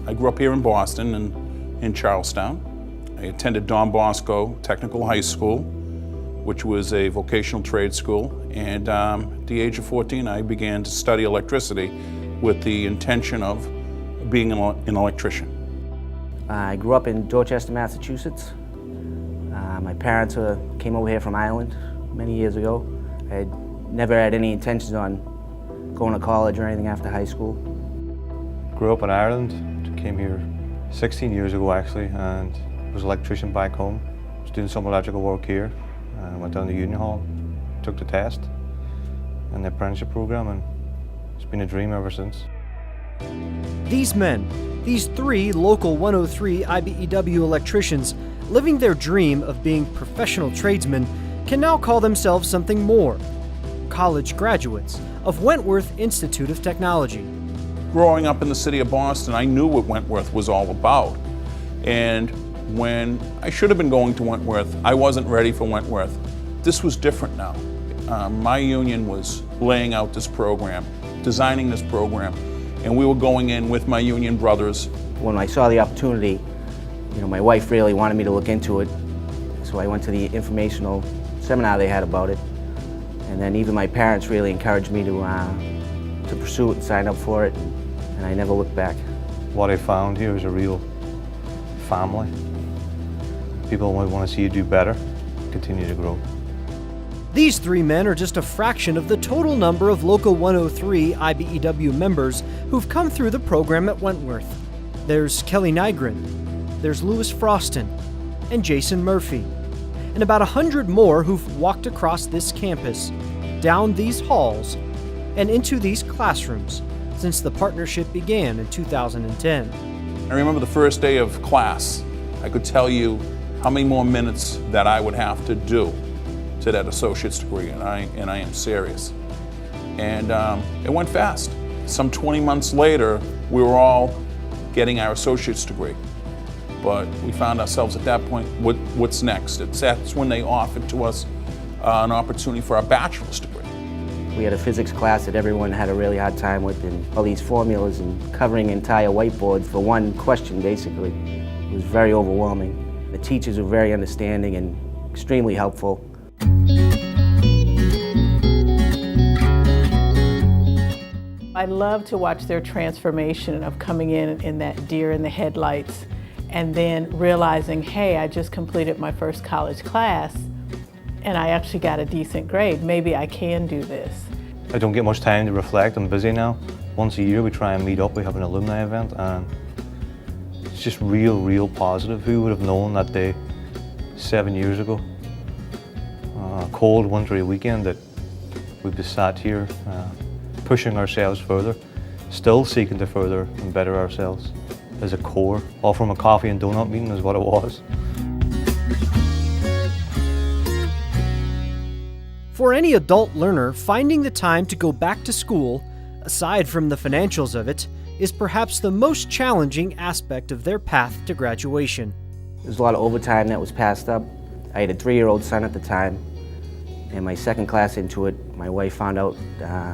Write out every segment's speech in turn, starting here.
I grew up here in Boston and in Charlestown. I attended Don Bosco Technical High School, which was a vocational trade school. And at the age of 14, I began to study electricity with the intention of being an electrician. I grew up in Dorchester, Massachusetts. My parents came over here from Ireland many years ago. I had never had any intentions on going to college or anything after high school. Grew up in Ireland, came here 16 years ago actually, and was an electrician back home. Was doing some electrical work here, and went down to Union Hall, took the test in the apprenticeship program, and it's been a dream ever since. These men, these three local 103 IBEW electricians, living their dream of being professional tradesmen, can now call themselves something more: college graduates of Wentworth Institute of Technology. Growing up in the city of Boston, I knew what Wentworth was all about. And when I should have been going to Wentworth, I wasn't ready for Wentworth. This was different now. My union was laying out this program, designing this program, and we were going in with my union brothers. When I saw the opportunity, my wife really wanted me to look into it, so I went to the informational seminar they had about it. And then even my parents really encouraged me to pursue it and sign up for it, and I never looked back. What I found here is a real family. People want to see you do better, continue to grow. These three men are just a fraction of the total number of Local 103 IBEW members who've come through the program at Wentworth. There's Kelly Nygren, there's Lewis Froston, and Jason Murphy, and about 100 more who've walked across this campus, down these halls, and into these classrooms since the partnership began in 2010. I remember the first day of class. I could tell you how many more minutes that I would have to do to that associate's degree, and I am serious. And it went fast. Some 20 months later, we were all getting our associate's degree. But we found ourselves at that point, what's next? That's when they offered to us an opportunity for our bachelor's degree. We had a physics class that everyone had a really hard time with, and all these formulas and covering entire whiteboards for one question, basically. It was very overwhelming. The teachers were very understanding and extremely helpful. I love to watch their transformation of coming in that deer in the headlights, and then realizing, hey, I just completed my first college class and I actually got a decent grade. Maybe I can do this. I don't get much time to reflect. I'm busy now. Once a year we try and meet up. We have an alumni event, and it's just real positive. Who would have known that day 7 years ago, a cold wintry weekend, that we'd be sat here pushing ourselves further, still seeking to further and better ourselves as a core. All from a coffee and donut meeting is what it was. For any adult learner, finding the time to go back to school, aside from the financials of it, is perhaps the most challenging aspect of their path to graduation. There's a lot of overtime that was passed up. I had a 3-year-old son at the time, and my second class into it, my wife found out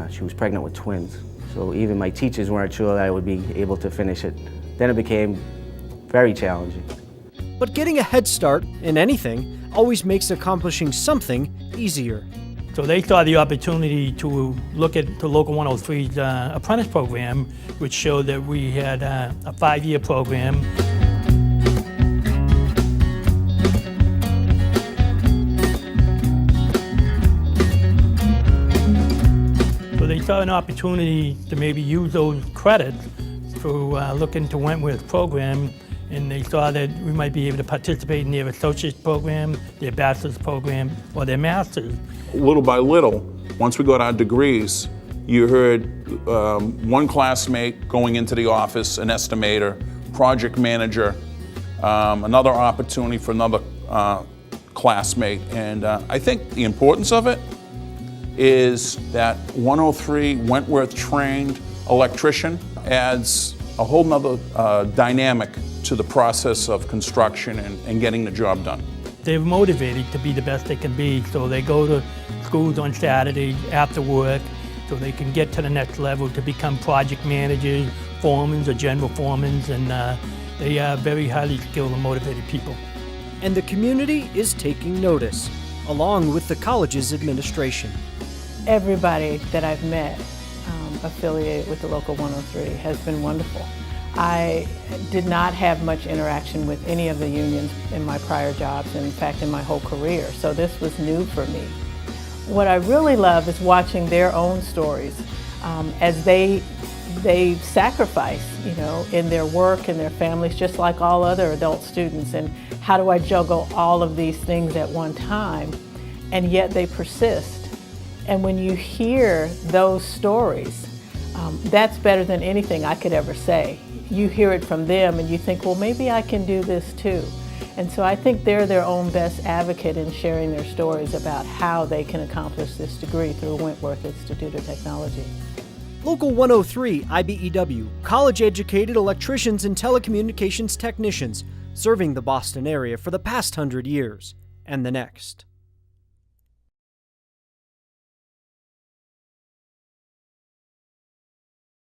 she was pregnant with twins. So even my teachers weren't sure that I would be able to finish it. Then it became very challenging. But getting a head start in anything always makes accomplishing something easier. So they saw the opportunity to look at the Local 103's apprentice program, which showed that we had a 5-year program. So they saw an opportunity to maybe use those credits to look into Wentworth's program, and they saw that we might be able to participate in their associate's program, their bachelor's program, or their master's. Little by little, once we got our degrees, you heard one classmate going into the office, an estimator, project manager, another opportunity for another classmate. And I think the importance of it is that 103 Wentworth trained electrician adds a whole nother dynamic to the process of construction and getting the job done. They're motivated to be the best they can be, so they go to schools on Saturdays after work so they can get to the next level to become project managers, foremans or general foremans, and they are very highly skilled and motivated people. And the community is taking notice, along with the college's administration. Everybody that I've met affiliated with the Local 103 has been wonderful. I did not have much interaction with any of the unions in my prior jobs, in fact in my whole career, so this was new for me. What I really love is watching their own stories as they sacrifice, in their work and their families, just like all other adult students. And how do I juggle all of these things at one time? And yet they persist. And when you hear those stories, that's better than anything I could ever say. You hear it from them and you think, well, maybe I can do this too. And so I think they're their own best advocate in sharing their stories about how they can accomplish this degree through Wentworth Institute of Technology. Local 103 IBEW, college-educated electricians and telecommunications technicians, serving the Boston area for the past 100 years and the next.